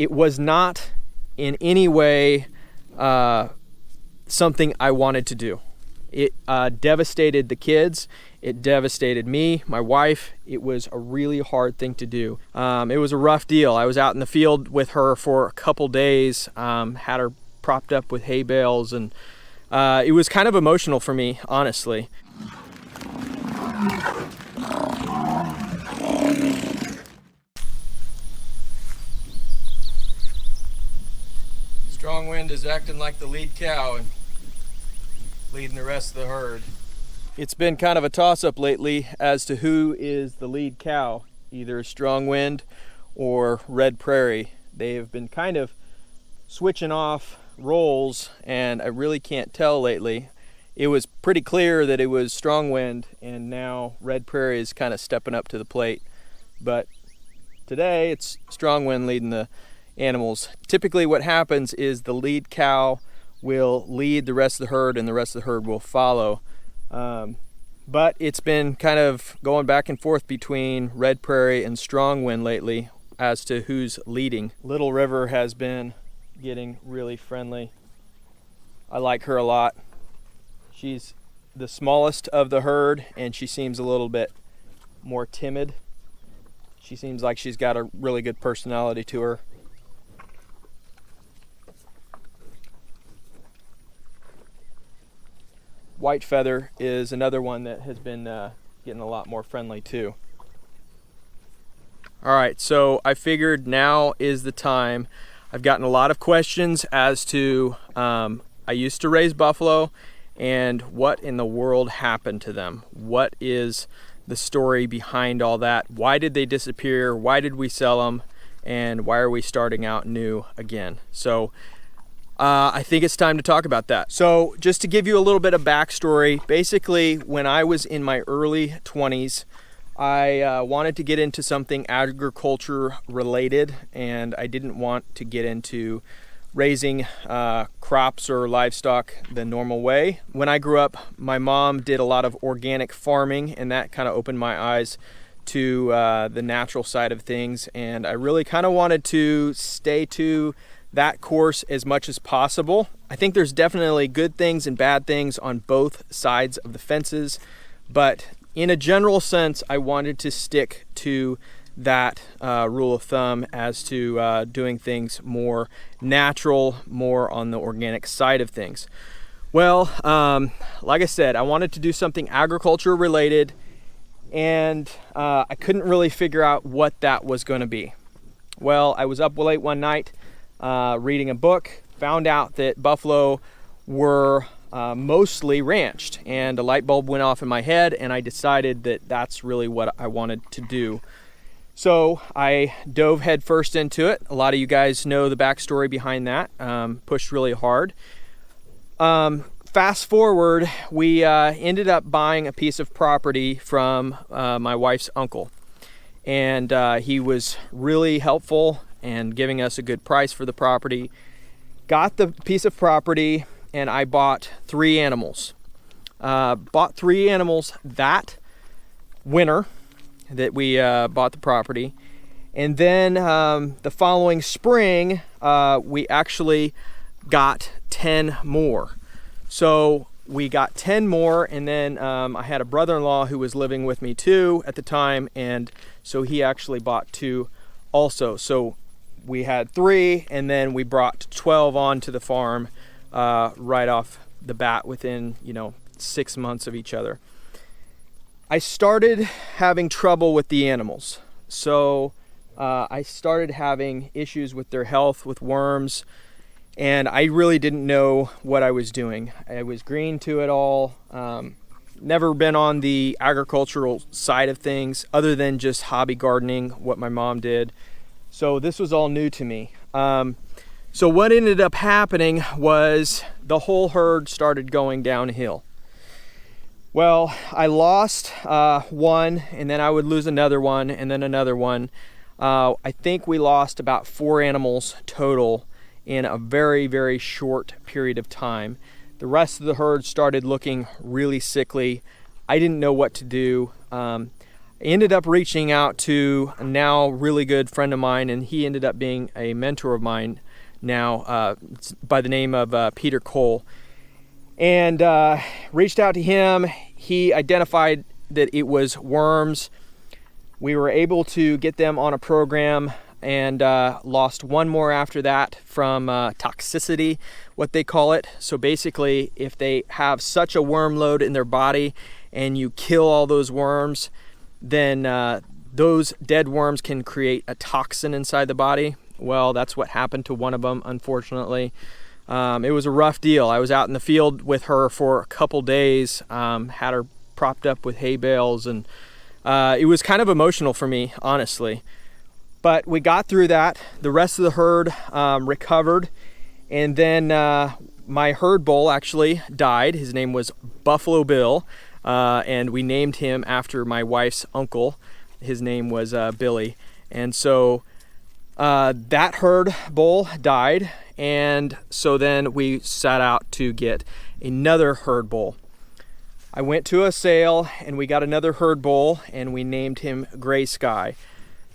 it was not in any way something I wanted to do. It devastated the kids. It devastated me, my wife. It was a really hard thing to do. It was a rough deal. I was out in the field with her for a couple days, had her propped up with hay bales, and it was kind of emotional for me, honestly. Strong Wind is acting like the lead cow and leading the rest of the herd. It's been kind of a toss-up lately as to who is the lead cow, either Strong Wind or Red Prairie. They have been kind of switching off roles, and I really can't tell lately. It was pretty clear that it was Strong Wind, and now Red Prairie is kind of stepping up to the plate. But today it's Strong Wind leading the animals. Typically what happens is the lead cow will lead the rest of the herd and the rest of the herd will follow. But it's been kind of going back and forth between Red Prairie and Strong Wind lately as to who's leading. Little River has been getting really friendly. I like her a lot. She's the smallest of the herd and she seems a little bit more timid. She seems like she's got a really good personality to her. White Feather is another one that has been getting a lot more friendly too. All right, so I figured now is the time. I've gotten a lot of questions as to, I used to raise buffalo and what in the world happened to them? What is the story behind all that? Why did they disappear? Why did we sell them? And why are we starting out new again? So I think it's time to talk about that. So just to give you a little bit of backstory, basically when I was in my early 20s, I wanted to get into something agriculture related, and I didn't want to get into raising crops or livestock the normal way. When I grew up, my mom did a lot of organic farming, and that kind of opened my eyes to the natural side of things, and I really kind of wanted to stay to that course as much as possible. I think there's definitely good things and bad things on both sides of the fences, but in a general sense, I wanted to stick to that rule of thumb as to doing things more natural, more on the organic side of things. Well, like I said, I wanted to do something agriculture related, and I couldn't really figure out what that was going to be. Well, I was up late one night reading a book, found out that buffalo were mostly ranched, and a light bulb went off in my head, and I decided that that's really what I wanted to do. So I dove headfirst into it. A lot of you guys know the backstory behind that. Pushed really hard. Fast forward, we ended up buying a piece of property from my wife's uncle, and he was really helpful and giving us a good price for the property. Got the piece of property, and I bought 3 animals. Bought 3 animals that winter that we bought the property. And then the following spring, we actually got 10 more. So we got 10 more, and then I had a brother-in-law who was living with me too at the time, and so he actually bought 2 also. So we had 3, and then we brought 12 onto the farm right off the bat within 6 months of each other. I started having trouble with the animals. So I started having issues with their health, with worms, and I really didn't know what I was doing. I was green to it all. Never been on the agricultural side of things other than just hobby gardening, what my mom did. So this was all new to me. So what ended up happening was the whole herd started going downhill. Well, I lost one, and then I would lose another one, and then another one. I think we lost about 4 animals total in a very, very short period of time. The rest of the herd started looking really sickly. I didn't know what to do. I ended up reaching out to a now really good friend of mine, and he ended up being a mentor of mine now, by the name of Peter Cole. And reached out to him. He identified that it was worms. We were able to get them on a program, and lost one more after that from toxicity, what they call it. So basically, if they have such a worm load in their body and you kill all those worms, then those dead worms can create a toxin inside the body. Well, that's what happened to one of them, unfortunately. It was a rough deal. I was out in the field with her for a couple days, had her propped up with hay bales, and it was kind of emotional for me, honestly. But we got through that. The rest of the herd recovered, and then my herd bull actually died. His name was Buffalo Bill, and we named him after my wife's uncle. His name was Billy. And so that herd bull died, and so then we set out to get another herd bull. I went to a sale and we got another herd bull, and we named him Gray Sky.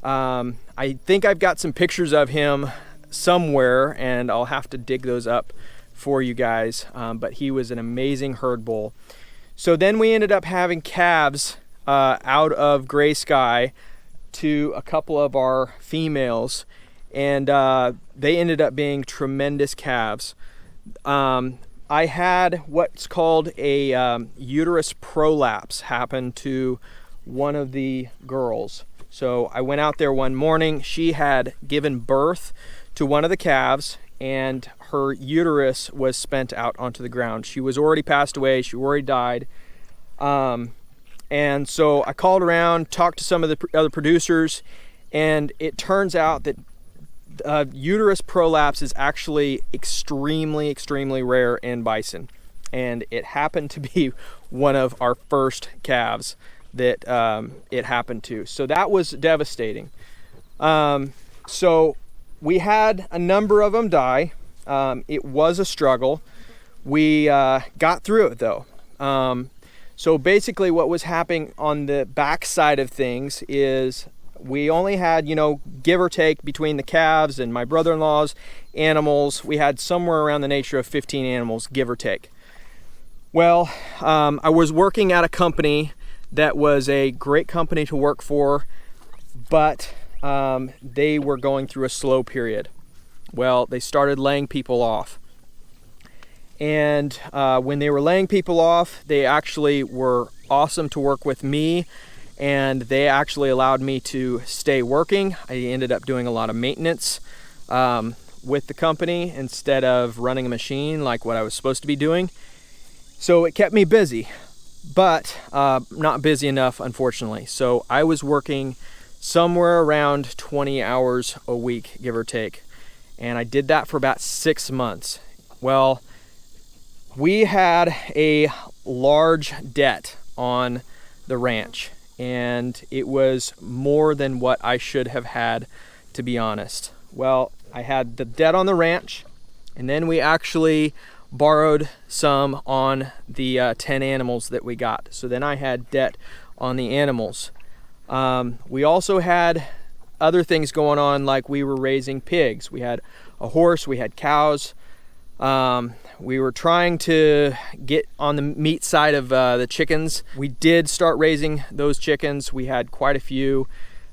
I think I've got some pictures of him somewhere, and I'll have to dig those up for you guys, but he was an amazing herd bull. So then we ended up having calves out of Gray Sky to a couple of our females, and they ended up being tremendous calves. I had what's called a uterus prolapse happen to one of the girls. So I went out there one morning. She had given birth to one of the calves, and her uterus was spent out onto the ground. She was already passed away. She already died. And so I called around, talked to some of the other producers, and it turns out that uterus prolapse is actually extremely, extremely rare in bison. And it happened to be one of our first calves that it happened to. So that was devastating. So we had a number of them die. It was a struggle. We got through it though. So basically what was happening on the back side of things is we only had, give or take between the calves and my brother-in-law's animals, we had somewhere around the nature of 15 animals, give or take. Well, I was working at a company that was a great company to work for, but they were going through a slow period. Well, they started laying people off. And when they were laying people off, they actually were awesome to work with me, and they actually allowed me to stay working. I ended up doing a lot of maintenance with the company instead of running a machine like what I was supposed to be doing. So it kept me busy, but not busy enough, unfortunately. So I was working somewhere around 20 hours a week, give or take. And I did that for about 6 months. Well, we had a large debt on the ranch, and it was more than what I should have had, to be honest. Well, I had the debt on the ranch, and then we actually borrowed some on the 10 animals that we got. So then I had debt on the animals. We also had other things going on, like we were raising pigs. We had a horse, we had cows. We were trying to get on the meat side of the chickens. We did start raising those chickens. We had quite a few.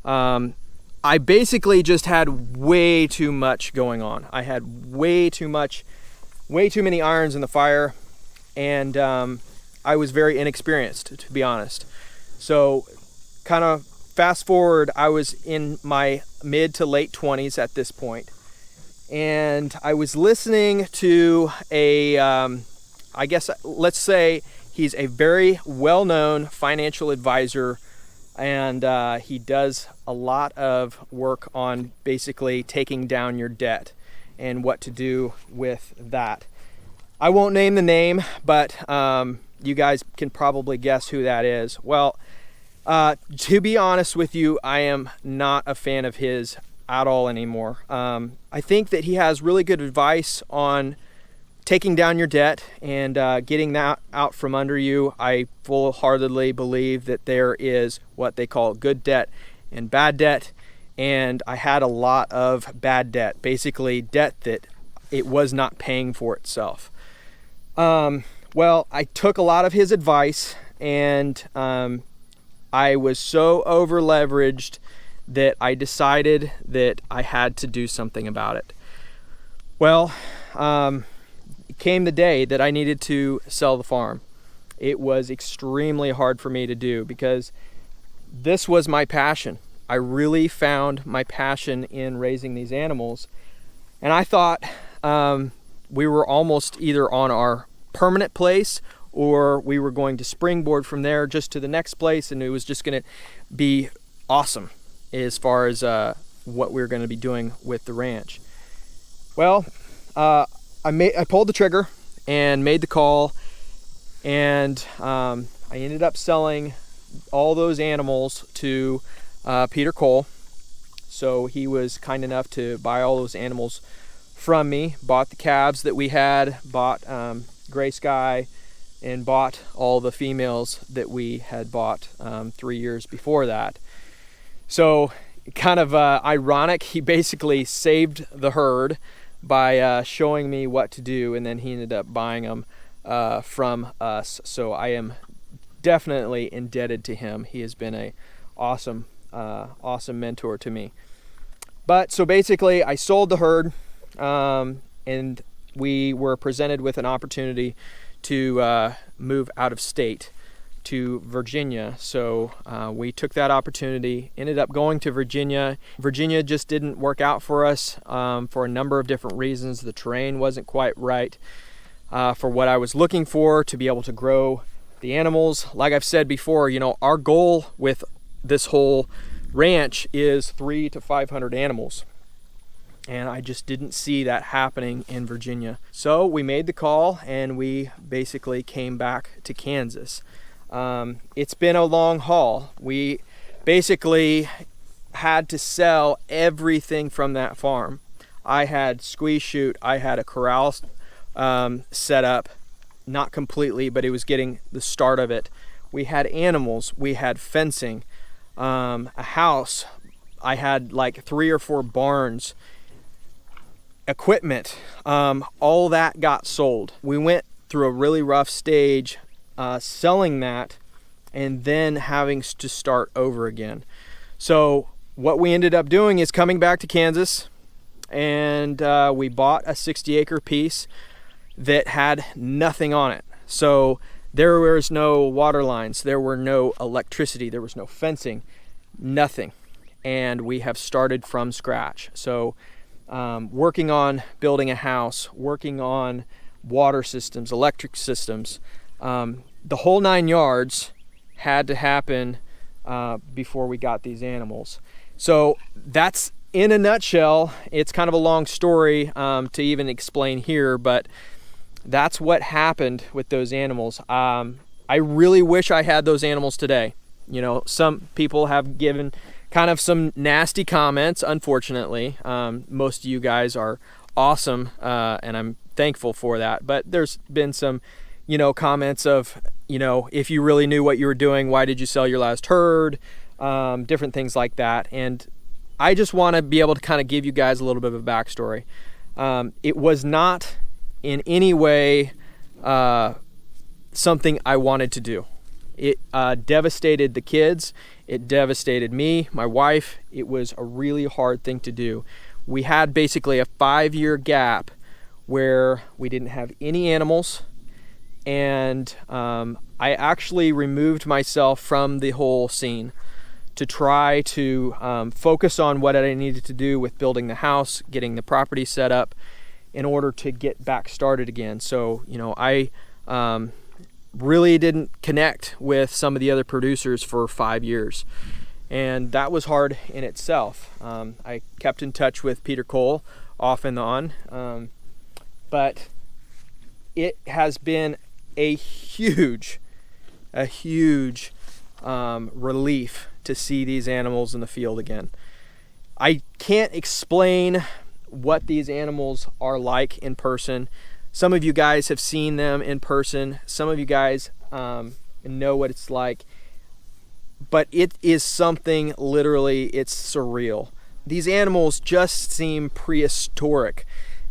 I basically just had way too much going on. I had way too many irons in the fire, and I was very inexperienced, to be honest. So kind of fast forward, I was in my mid to late 20s at this point, and I was listening to I guess let's say he's a very well-known financial advisor, and he does a lot of work on basically taking down your debt and what to do with that. I won't name the name, but you guys can probably guess who that is. Well, to be honest with you, I am not a fan of his at all anymore. I think that he has really good advice on taking down your debt and getting that out from under you. I full-heartedly believe that there is what they call good debt and bad debt, and I had a lot of bad debt, basically debt that it was not paying for itself. Well, I took a lot of his advice, and I was so over leveraged that I decided that I had to do something about it. Well, it came the day that I needed to sell the farm. It was extremely hard for me to do because this was my passion. I really found my passion in raising these animals, and I thought we were almost either on our permanent place or we were going to springboard from there just to the next place, and it was just going to be awesome as far as what we were going to be doing with the ranch. Well, I pulled the trigger and made the call, and I ended up selling all those animals to Peter Cole. So he was kind enough to buy all those animals from me, bought the calves that we had, bought Gray Sky, and bought all the females that we had bought 3 years before that. So kind of ironic, he basically saved the herd by showing me what to do, and then he ended up buying them from us. So I am definitely indebted to him. He has been a awesome mentor to me. But so basically I sold the herd, and we were presented with an opportunity to move out of state to Virginia. So we took that opportunity, ended up going to Virginia. Virginia just didn't work out for us for a number of different reasons. The terrain wasn't quite right for what I was looking for to be able to grow the animals. Like I've said before, our goal with this whole ranch is 300 to 500 animals. And I just didn't see that happening in Virginia. So we made the call and we basically came back to Kansas. It's been a long haul. We basically had to sell everything from that farm. I had squeeze chute, I had a corral set up, not completely, but it was getting the start of it. We had animals, we had fencing, a house. I had like 3 or 4 barns, equipment, all that got sold. We went through a really rough stage selling that and then having to start over again. So what we ended up doing is coming back to Kansas, and we bought a 60-acre piece that had nothing on it. So there was no water lines, there were no electricity, there was no fencing, nothing. And we have started from scratch. So working on building a house, working on water systems, electric systems, the whole 9 yards had to happen before we got these animals. So that's in a nutshell. It's kind of a long story to even explain here, but that's what happened with those animals. I really wish I had those animals today. Some people have given kind of some nasty comments, unfortunately. Most of you guys are awesome, and I'm thankful for that. But there's been some, comments of, if you really knew what you were doing, why did you sell your last herd? Different things like that. And I just want to be able to kind of give you guys a little bit of a backstory. It was not in any way something I wanted to do. It devastated the kids. It devastated me, my wife. It was a really hard thing to do. We had basically a 5-year gap where we didn't have any animals, and I actually removed myself from the whole scene to try to focus on what I needed to do with building the house, getting the property set up in order to get back started again. So, I really didn't connect with some of the other producers for 5 years, and that was hard in itself. I kept in touch with Peter Cole off and on, but it has been a huge relief to see these animals in the field again. I can't explain what these animals are like in person. Some of you guys have seen them in person. Some of you guys know what it's like. But it is something, literally, it's surreal. These animals just seem prehistoric.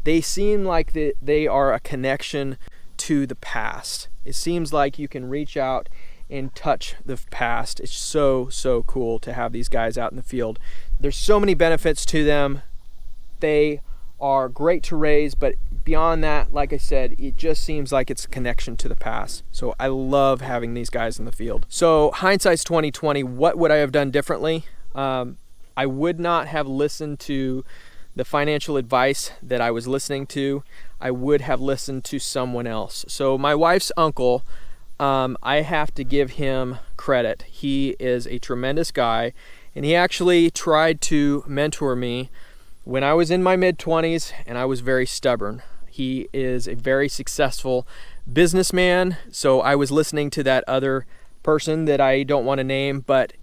They seem like they are a connection to the past. It seems like you can reach out and touch the past. It's so, so cool to have these guys out in the field. There's so many benefits to them. They are great to raise, but beyond that, like I said, it just seems like it's a connection to the past. So I love having these guys in the field. So hindsight's 2020. What would I have done differently? I would not have listened to the financial advice that I was listening to. I would have listened to someone else. So my wife's uncle, I have to give him credit. He is a tremendous guy, and he actually tried to mentor me when I was in my mid-20s and I was very stubborn. He is a very successful businessman, so I was listening to that other person that I don't want to name, but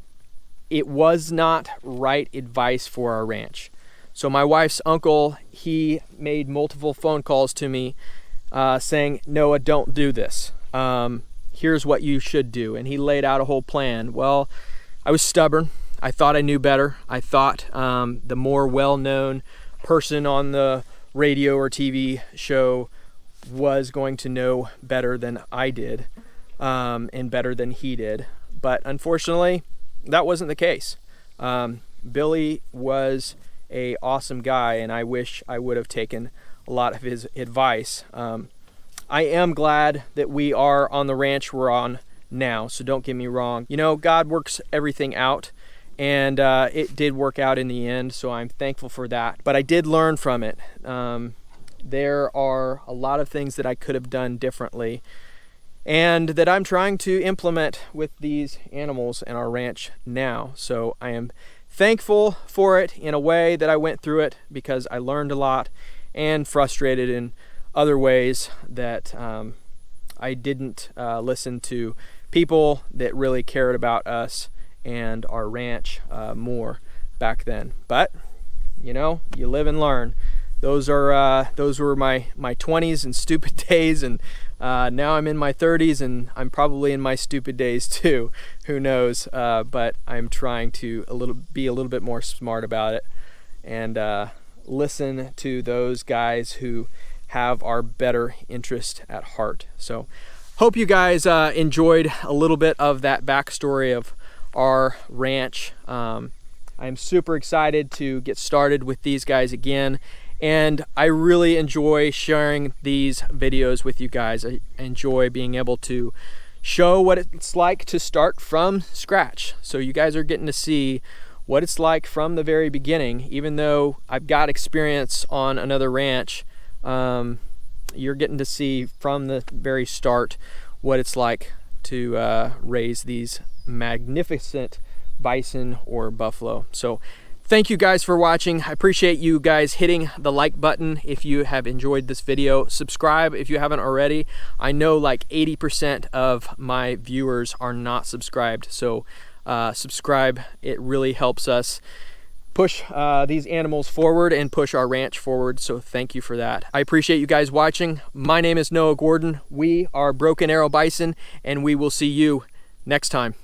it was not right advice for our ranch. So my wife's uncle, he made multiple phone calls to me saying, Noah, don't do this. Here's what you should do. And he laid out a whole plan. Well, I was stubborn. I thought I knew better. I thought the more well-known person on the radio or TV show was going to know better than I did, and better than he did. But unfortunately, that wasn't the case. Billy was an awesome guy, and I wish I would have taken a lot of his advice. I am glad that we are on the ranch we're on now, so don't get me wrong. You know, God works everything out, and it did work out in the end, so I'm thankful for that. But I did learn from it. There are a lot of things that I could have done differently, and that I'm trying to implement with these animals in our ranch now. So I am thankful for it in a way that I went through it, because I learned a lot, and frustrated in other ways that I didn't listen to people that really cared about us and our ranch more back then. But you know, you live and learn. Those were my 20s and stupid days, and now I'm in my 30s and I'm probably in my stupid days too. Who knows? But I'm trying to be a little bit more smart about it, and listen to those guys who have our better interest at heart. So hope you guys enjoyed a little bit of that backstory of our ranch. I'm super excited to get started with these guys again, and I really enjoy sharing these videos with you guys. I enjoy being able to show what it's like to start from scratch. So you guys are getting to see what it's like from the very beginning. Even though I've got experience on another ranch, you're getting to see from the very start what it's like to raise these magnificent bison or buffalo. So thank you guys for watching. I appreciate you guys hitting the like button if you have enjoyed this video. Subscribe if you haven't already. I know like 80% of my viewers are not subscribed, so subscribe. It really helps us push these animals forward and push our ranch forward, so thank you for that. I appreciate you guys watching. My name is Noah Gordon. We are Broken Arrow Bison, and we will see you next time.